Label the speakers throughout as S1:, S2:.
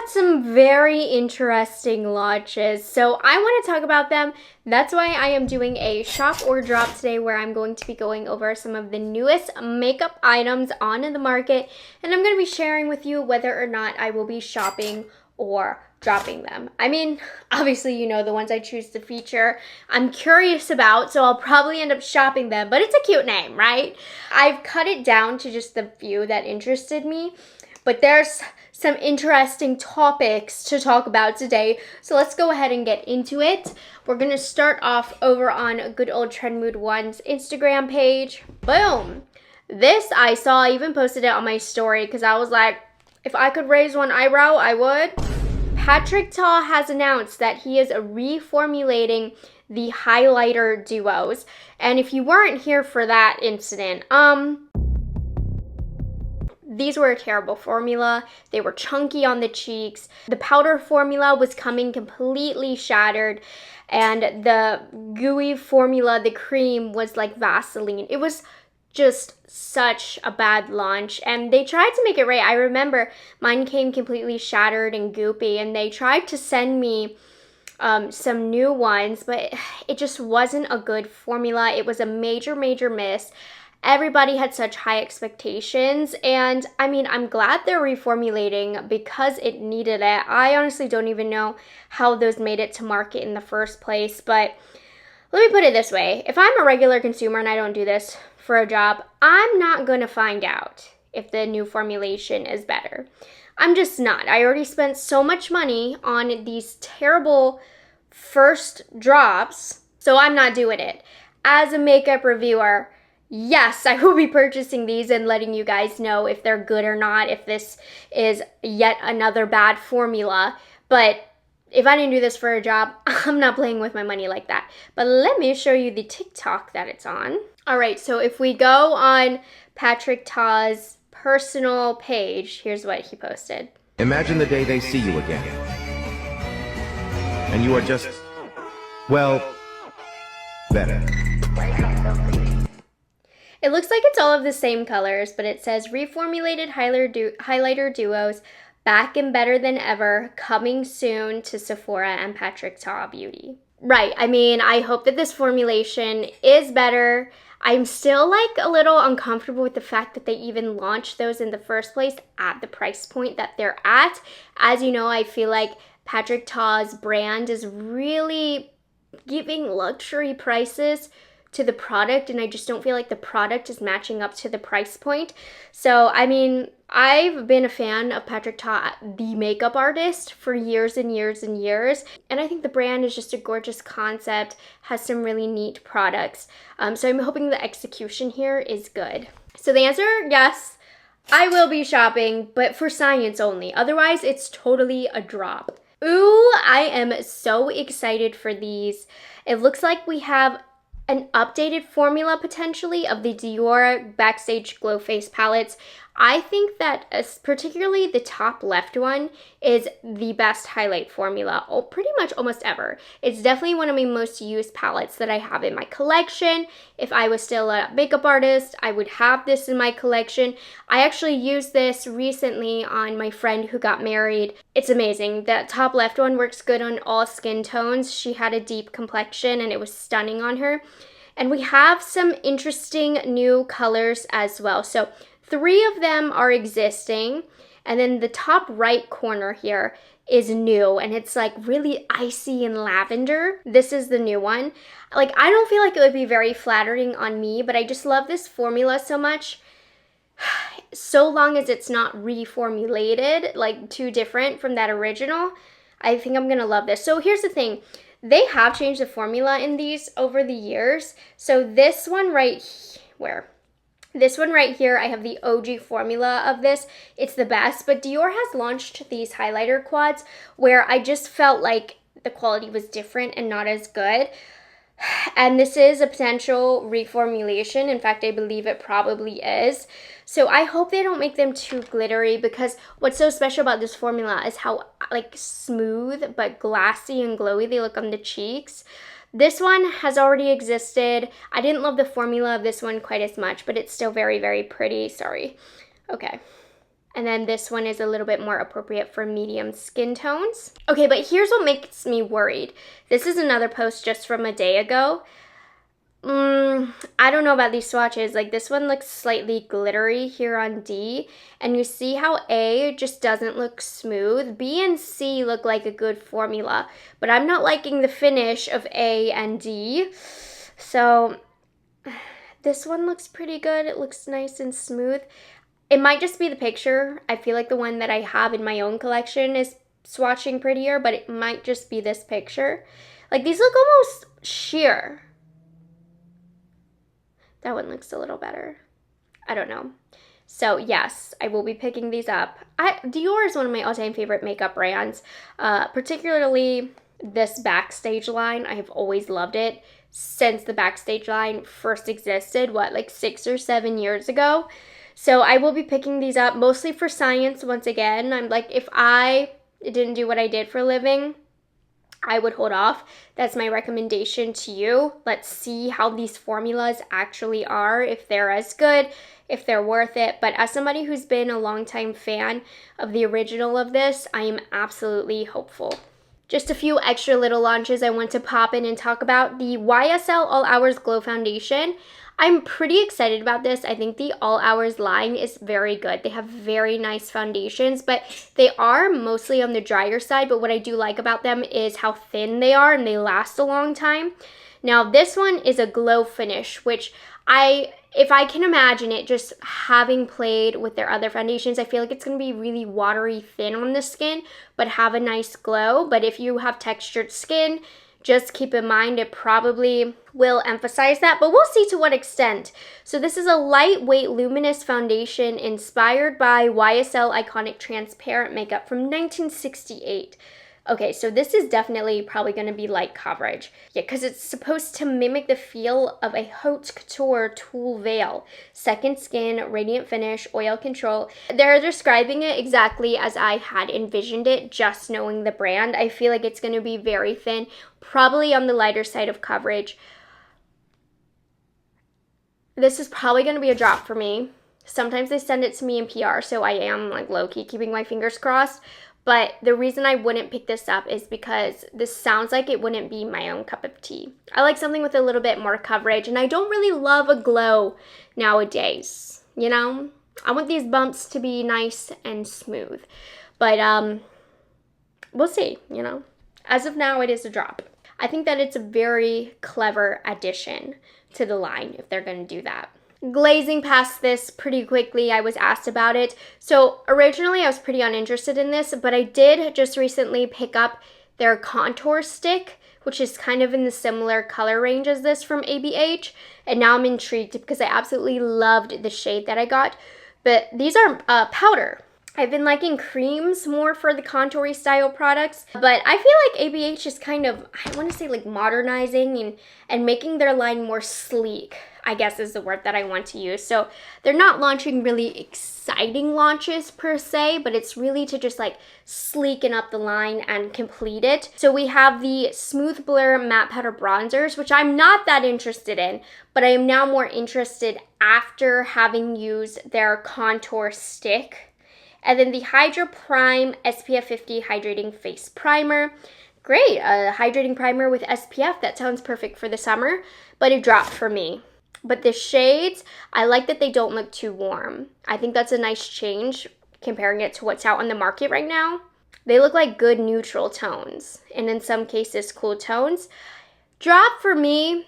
S1: got some very interesting launches, so I want to talk about them. That's why I am doing a shop or drop today, where I'm going to be going over some of the newest makeup items on the market, and I'm going to be sharing with you whether or not I will be shopping or dropping them. I mean, obviously, you know, the ones I choose to feature, I'm curious about, so I'll probably end up shopping them, but it's a cute name, right? I've cut it down to just the few that interested me, but there's some interesting topics to talk about today, so let's go ahead and get into it. We're gonna start off over on good old Trend Mood One's Instagram page. Boom! This I saw, I even posted it on my story because I was like, if I could raise one eyebrow, I would. Patrick Ta has announced that he is reformulating the highlighter duos. And if you weren't here for that incident, these were a terrible formula. They were chunky on the cheeks. The powder formula was coming completely shattered. And the gooey formula, the cream, was like Vaseline. It was just such a bad launch, and they tried to make it right. I remember mine came completely shattered and goopy, and they tried to send me some new ones, but it just wasn't a good formula. It was a major miss. Everybody had such high expectations, and I mean, I'm glad they're reformulating because it needed it. I honestly don't even know how those made it to market in the first place, but let me put it this way. If I'm a regular consumer and I don't do this for a job, I'm not going to find out if the new formulation is better. I'm just not. I already spent so much money on these terrible first drops, so I'm not doing it. As a makeup reviewer, yes, I will be purchasing these and letting you guys know if they're good or not, if this is yet another bad formula, but if I didn't do this for a job, I'm not playing with my money like that. But let me show you the TikTok that it's on. All right, so if we go on Patrick Ta's personal page, here's what he posted.
S2: Imagine the day they see you again. And you are just, well, better.
S1: It looks like it's all of the same colors, but it says reformulated highlighter duos, back and better than ever, coming soon to Sephora and Patrick Ta Beauty. Right, I mean, I hope that this formulation is better. I'm still like a little uncomfortable with the fact that they even launched those in the first place at the price point that they're at. As you know, I feel like Patrick Ta's brand is really giving luxury prices to the product, and I just don't feel like the product is matching up to the price point. So, I mean, I've been a fan of Patrick Ta, the makeup artist, for years and years and years, and I think the brand is just a gorgeous concept, has some really neat products. So I'm hoping the execution here is good. So the answer, yes, I will be shopping, but for science only. Otherwise, it's totally a drop. Ooh, I am so excited for these. It looks like we have an updated formula potentially of the Dior Backstage Glow Face palettes. I think that particularly the top left one is the best highlight formula, pretty much almost ever. It's definitely one of my most used palettes that I have in my collection. If I was still a makeup artist, I would have this in my collection. I actually used this recently on my friend who got married. It's amazing. That top left one works good on all skin tones. She had a deep complexion and it was stunning on her. And we have some interesting new colors as well. So 3 of them are existing, and then the top right corner here is new, and it's like really icy and lavender. This is the new one. Like, I don't feel like it would be very flattering on me, but I just love this formula so much. So long as it's not reformulated, like too different from that original, I think I'm gonna love this. So here's the thing. They have changed the formula in these over the years. So this one right here, I have the OG formula of this. It's the best, but Dior has launched these highlighter quads where I just felt like the quality was different and not as good. And this is a potential reformulation. In fact, I believe it probably is. So I hope they don't make them too glittery, because what's so special about this formula is how like smooth but glassy and glowy they look on the cheeks. This one has already existed. I didn't love the formula of this one quite as much, but it's still very, very pretty. Sorry. Okay. And then this one is a little bit more appropriate for medium skin tones. Okay, but here's what makes me worried. This is another post just from a day ago. I don't know about these swatches. Like, this one looks slightly glittery here on D, and you see how A just doesn't look smooth. B and C look like a good formula, but I'm not liking the finish of A and D. So this one looks pretty good. It looks nice and smooth. It might just be the picture. I feel like the one that I have in my own collection is swatching prettier, but it might just be this picture. Like, these look almost sheer. That one looks a little better. I don't know. So yes, I will be picking these up. Dior is one of my all-time favorite makeup brands, particularly this Backstage line. I have always loved it since the Backstage line first existed, like 6 or 7 years ago. So I will be picking these up mostly for science once again. I'm like, if I didn't do what I did for a living, I would hold off. That's my recommendation to you. Let's see how these formulas actually are, if they're as good, if they're worth it. But as somebody who's been a longtime fan of the original of this, I am absolutely hopeful. Just a few extra little launches I want to pop in and talk about. The YSL All Hours Glow Foundation. I'm pretty excited about this. I think the All Hours line is very good. They have very nice foundations, but they are mostly on the drier side. But what I do like about them is how thin they are and they last a long time. Now this one is a glow finish, which if I can imagine it, just having played with their other foundations, I feel like it's going to be really watery thin on the skin, but have a nice glow. But if you have textured skin, just keep in mind it probably will emphasize that, but we'll see to what extent. So this is a lightweight luminous foundation inspired by YSL Iconic Transparent Makeup from 1968. Okay, so this is definitely probably going to be light coverage. Yeah, because it's supposed to mimic the feel of a haute couture tulle veil. Second skin, radiant finish, oil control. They're describing it exactly as I had envisioned it, just knowing the brand. I feel like it's going to be very thin, probably on the lighter side of coverage. This is probably going to be a drop for me. Sometimes they send it to me in PR, so I am like low-key keeping my fingers crossed. But the reason I wouldn't pick this up is because this sounds like it wouldn't be my own cup of tea. I like something with a little bit more coverage, and I don't really love a glow nowadays, you know? I want these bumps to be nice and smooth. But we'll see, you know? As of now, it is a drop. I think that it's a very clever addition to the line if they're going to do that. Glazing past this pretty quickly, I was asked about it. So originally I was pretty uninterested in this, but I did just recently pick up their contour stick, which is kind of in the similar color range as this from ABH. And now I'm intrigued because I absolutely loved the shade that I got. But these are powder. I've been liking creams more for the contoury style products, but I feel like ABH is kind of, I want to say like modernizing and making their line more sleek, I guess is the word that I want to use. So they're not launching really exciting launches per se, but it's really to just like sleeken up the line and complete it. So we have the Smooth Blur Matte Powder Bronzers, which I'm not that interested in, but I am now more interested after having used their contour stick. And then the Hydra Prime SPF 50 Hydrating Face Primer. Great, a hydrating primer with SPF. That sounds perfect for the summer, but it dropped for me. But the shades, I like that they don't look too warm. I think that's a nice change comparing it to what's out on the market right now. They look like good neutral tones, and in some cases, cool tones. Drop for me,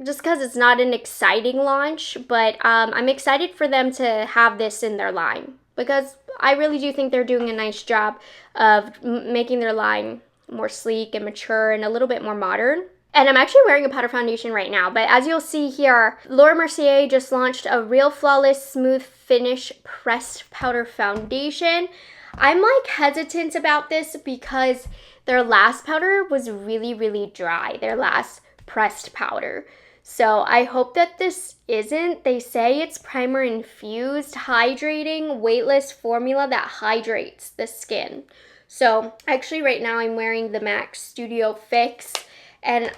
S1: just because it's not an exciting launch, but I'm excited for them to have this in their line, because I really do think they're doing a nice job of making their line more sleek and mature and a little bit more modern. And I'm actually wearing a powder foundation right now, but as you'll see here, Laura Mercier just launched a Real Flawless Smooth Finish Pressed Powder Foundation. I'm like hesitant about this because their last powder was really, really dry, their last pressed powder. So I hope that this isn't. They say it's primer infused, hydrating, weightless formula that hydrates the skin. So actually right now I'm wearing the MAC Studio Fix, and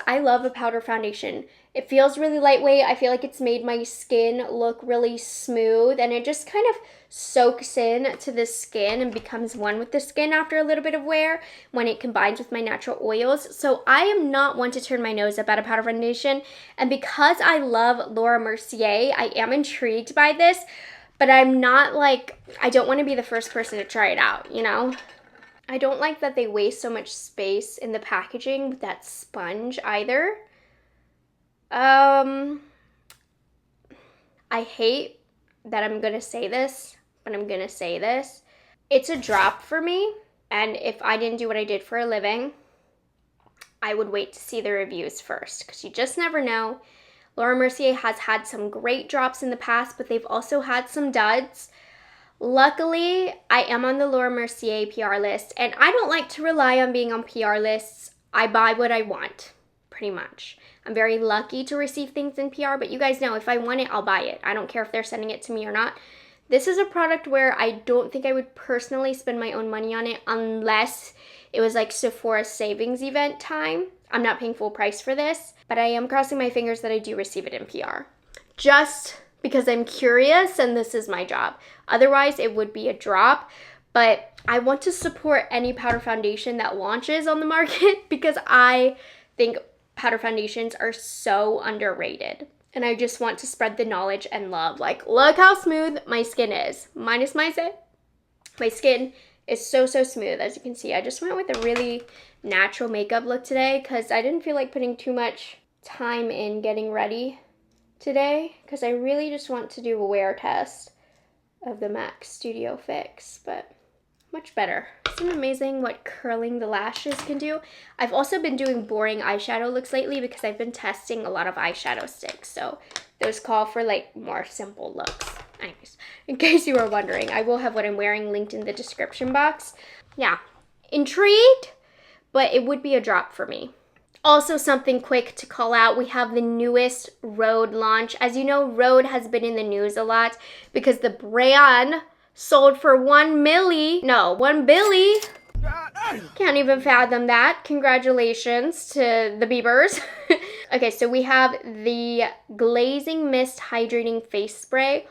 S1: I love a powder foundation It feels really lightweight. I feel like it's made my skin look really smooth, and it just kind of soaks in to the skin and becomes one with the skin after a little bit of wear when it combines with my natural oils. So I am not one to turn my nose up at a powder foundation, and because I love Laura Mercier, I am intrigued by this, but I'm not like, I don't want to be the first person to try it out, you know? I don't like that they waste so much space in the packaging with that sponge either. I hate that I'm gonna say this, but I'm gonna say this. It's a drop for me, and if I didn't do what I did for a living, I would wait to see the reviews first, because you just never know. Laura Mercier has had some great drops in the past, but they've also had some duds. Luckily, I am on the Laura Mercier PR list, and I don't like to rely on being on PR lists. I buy what I want, pretty much. I'm very lucky to receive things in PR, but you guys know if I want it, I'll buy it. I don't care if they're sending it to me or not. This is a product where I don't think I would personally spend my own money on it unless it was like Sephora savings event time. I'm not paying full price for this, but I am crossing my fingers that I do receive it in PR. Just because I'm curious and this is my job. Otherwise, it would be a drop, but I want to support any powder foundation that launches on the market because I think powder foundations are so underrated. And I just want to spread the knowledge and love. Like, look how smooth my skin is. Minus my skin is so smooth. As you can see, I just went with a really natural makeup look today because I didn't feel like putting too much time in getting ready today because I really just want to do a wear test of the MAC Studio Fix, but much better. Isn't it amazing what curling the lashes can do? I've also been doing boring eyeshadow looks lately because I've been testing a lot of eyeshadow sticks. So those call for like more simple looks. Anyways, in case you were wondering, I will have what I'm wearing linked in the description box. Yeah, intrigued, but it would be a drop for me. Also, something quick to call out, we have the newest Rhode launch. As you know, Rhode has been in the news a lot because the brand sold for $1 billy. Can't even fathom that. Congratulations to the Biebers. Okay, so we have the Glazing Mist Hydrating Face Spray.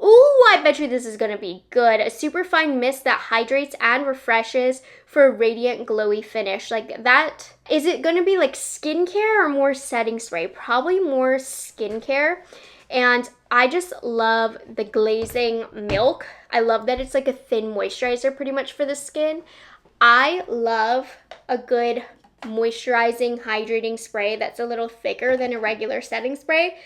S1: Ooh, I bet you this is gonna be good. A super fine mist that hydrates and refreshes for a radiant, glowy finish. Like that, is it gonna be like skincare or more setting spray? Probably more skincare. And I just love the glazing milk. I love that it's like a thin moisturizer pretty much for the skin. I love a good moisturizing, hydrating spray that's a little thicker than a regular setting spray.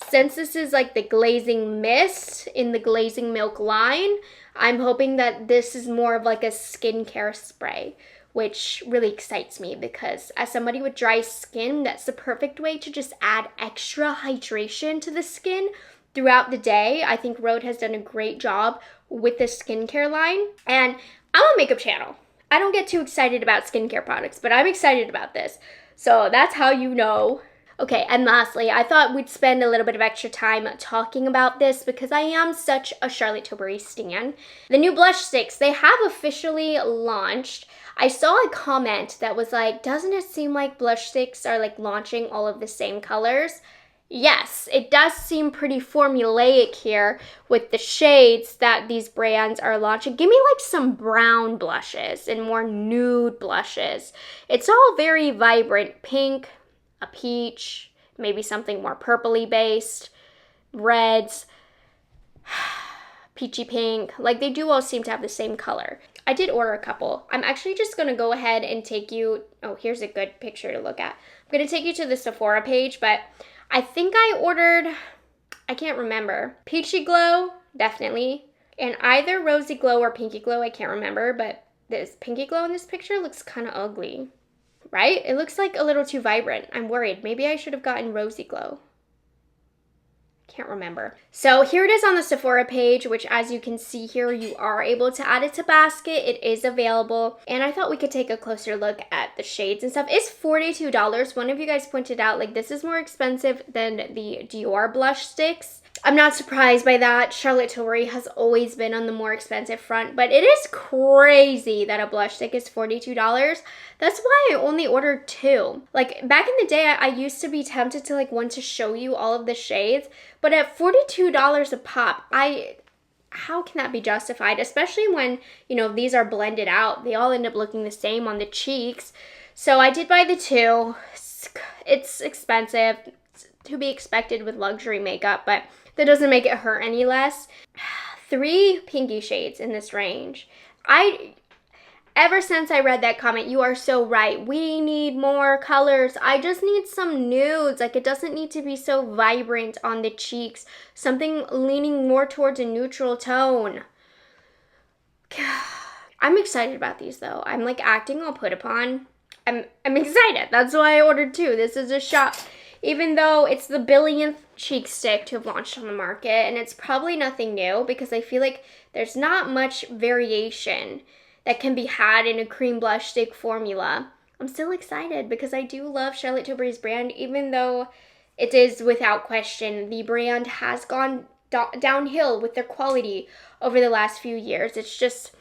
S1: Since this is like the glazing mist in the glazing milk line, I'm hoping that this is more of like a skincare spray, which really excites me because as somebody with dry skin, that's the perfect way to just add extra hydration to the skin throughout the day. I think Rhode has done a great job with the skincare line, and I'm a makeup channel. I don't get too excited about skincare products, but I'm excited about this. So that's how you know. Okay, and lastly, I thought we'd spend a little bit of extra time talking about this because I am such a Charlotte Tilbury stan. The new blush sticks, they have officially launched. I saw a comment that was like, doesn't it seem like blush sticks are like launching all of the same colors? Yes, it does seem pretty formulaic here with the shades that these brands are launching. Give me like some brown blushes and more nude blushes. It's all very vibrant. Pink, a peach, maybe something more purpley based, reds, peachy pink. Like they do all seem to have the same color. I did order a couple. I'm actually just gonna go ahead and take you, oh, here's a good picture to look at. I'm gonna take you to the Sephora page, but I think I ordered, I can't remember. Peachy Glow, definitely. And either Rosy Glow or Pinky Glow, I can't remember, but this Pinky Glow in this picture looks kind of ugly. Right? It looks like a little too vibrant. I'm worried. Maybe I should have gotten Rosy Glow. Can't remember. So here it is on the Sephora page, which as you can see here, you are able to add it to basket. It is available. And I thought we could take a closer look at the shades and stuff. It's $42. One of you guys pointed out, like, this is more expensive than the Dior blush sticks. I'm not surprised by that. Charlotte Tilbury has always been on the more expensive front, but it is crazy that a blush stick is $42. That's why I only ordered 2. Like, back in the day, I used to be tempted to, like, want to show you all of the shades, but at $42 a pop, how can that be justified? Especially when, you know, these are blended out. They all end up looking the same on the cheeks. So I did buy the 2. It's expensive, to be expected with luxury makeup, but that doesn't make it hurt any less. 3 pinky shades in this range. Ever since I read that comment, you are so right. We need more colors. I just need some nudes. Like, it doesn't need to be so vibrant on the cheeks. Something leaning more towards a neutral tone. I'm excited about these though. I'm like acting all put upon. I'm excited. That's why I ordered 2. This is a shop. Even though it's the billionth cheek stick to have launched on the market, and it's probably nothing new because I feel like there's not much variation that can be had in a cream blush stick formula. I'm still excited because I do love Charlotte Tilbury's brand, even though it is without question the brand has gone downhill with their quality over the last few years. It's just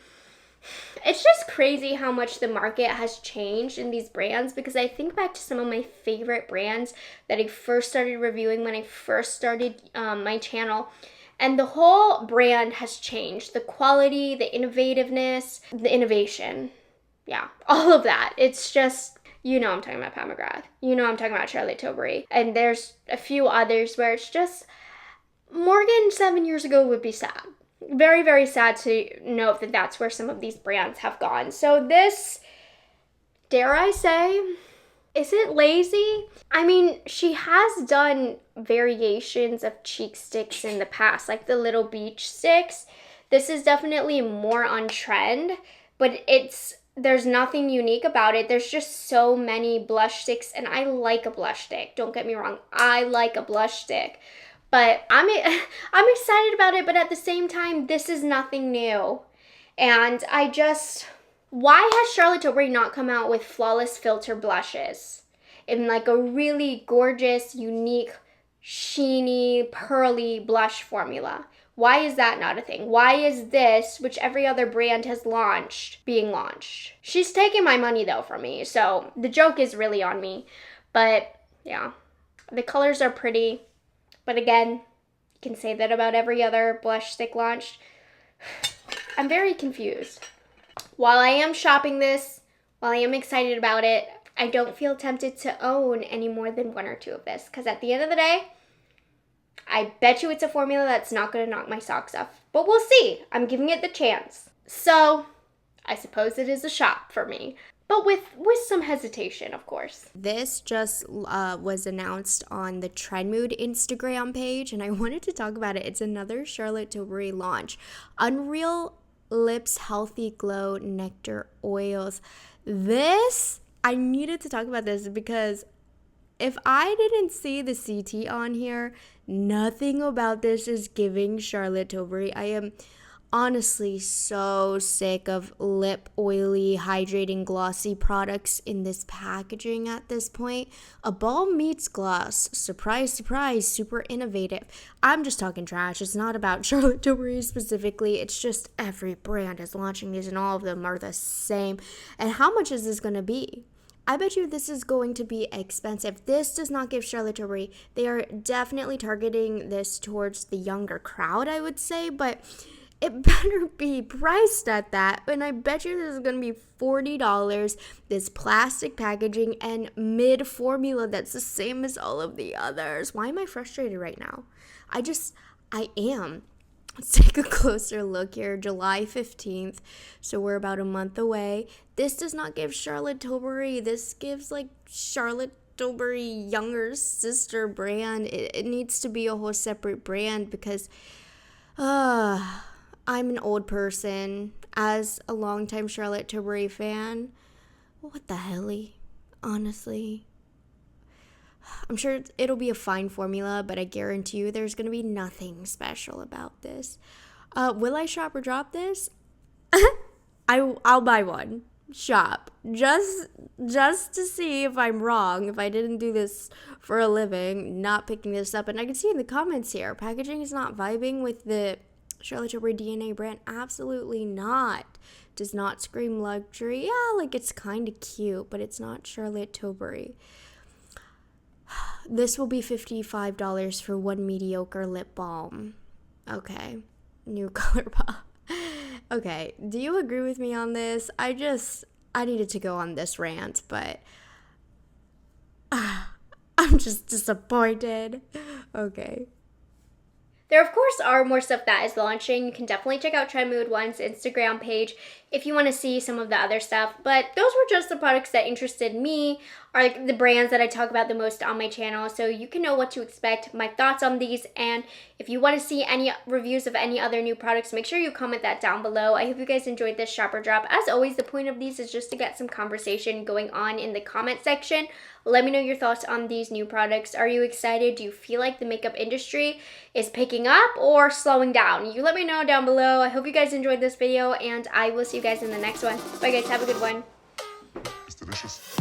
S1: crazy how much the market has changed in these brands, because I think back to some of my favorite brands that I first started reviewing when I first started my channel. And the whole brand has changed. The quality, the innovativeness, the innovation. Yeah, all of that. It's just, you know I'm talking about Pat McGrath. You know I'm talking about Charlotte Tilbury. And there's a few others where it's just, Morgan 7 years ago would be sad. Very, very sad to note that that's where some of these brands have gone. So this, dare I say, is it lazy? I mean, she has done variations of cheek sticks in the past, like the little beach sticks. This is definitely more on trend, but there's nothing unique about it. There's just so many blush sticks, and I like a blush stick. Don't get me wrong. I like a blush stick. But I'm excited about it, but at the same time, this is nothing new. And why has Charlotte Tilbury not come out with flawless filter blushes in like a really gorgeous, unique, sheeny, pearly blush formula? Why is that not a thing? Why is this, which every other brand has launched, being launched? She's taking my money though from me, so the joke is really on me. But yeah, the colors are pretty. But again, you can say that about every other blush stick launched. I'm very confused. While I am shopping this, while I am excited about it, I don't feel tempted to own any more than 1 or 2 of this. Because at the end of the day, I bet you it's a formula that's not going to knock my socks off. But we'll see. I'm giving it the chance. So, I suppose it is a shop for me. But with some hesitation, of course. This just was announced on the Trend Mood Instagram page, and I wanted to talk about it. It's another Charlotte Tilbury launch. Unreal Lips Healthy Glow Nectar Oils. I needed to talk about this because if I didn't see the CT on here, nothing about this is giving Charlotte Tilbury. I am honestly so sick of lip oily, hydrating, glossy products in this packaging at this point. A balm meets gloss. Surprise, surprise, super innovative. I'm just talking trash. It's not about Charlotte Tilbury specifically. It's just every brand is launching these and all of them are the same. And how much is this going to be? I bet you this is going to be expensive. This does not give Charlotte Tilbury. They are definitely targeting this towards the younger crowd, I would say, but it better be priced at that. And I bet you this is going to be $40. This plastic packaging and mid formula that's the same as all of the others. Why am I frustrated right now? I am. Let's take a closer look here. July 15th. So we're about a month away. This does not give Charlotte Tilbury. This gives like Charlotte Tilbury younger sister brand. It needs to be a whole separate brand because I'm an old person. As a longtime Charlotte Tilbury fan, what the helly? Honestly. I'm sure it'll be a fine formula, but I guarantee you there's going to be nothing special about this. Will I shop or drop this? I'll buy one.
S3: shop just to see if I'm wrong, if I didn't do this for a living, not picking this up. And I can see in the comments here, packaging is not vibing with the Charlotte Tilbury DNA brand. Absolutely not. Does not scream luxury. Yeah, like it's kind of cute, but it's not Charlotte Tilbury. This will be $55 for one mediocre lip balm. Okay. New color pop. Okay, do you agree with me on this? I needed to go on this rant, but I'm just disappointed. Okay.
S1: There, of course, are more stuff that is launching. You can definitely check out Trendmood One's Instagram page if you want to see some of the other stuff. But those were just the products that interested me, are like the brands that I talk about the most on my channel. So you can know what to expect, my thoughts on these. And if you want to see any reviews of any other new products, make sure you comment that down below. I hope you guys enjoyed this shopper drop. As always, the point of these is just to get some conversation going on in the comment section. Let me know your thoughts on these new products. Are you excited? Do you feel like the makeup industry is picking up or slowing down? You let me know down below. I hope you guys enjoyed this video, and I will see you guys in the next one. Bye guys, have a good one.
S4: It's delicious.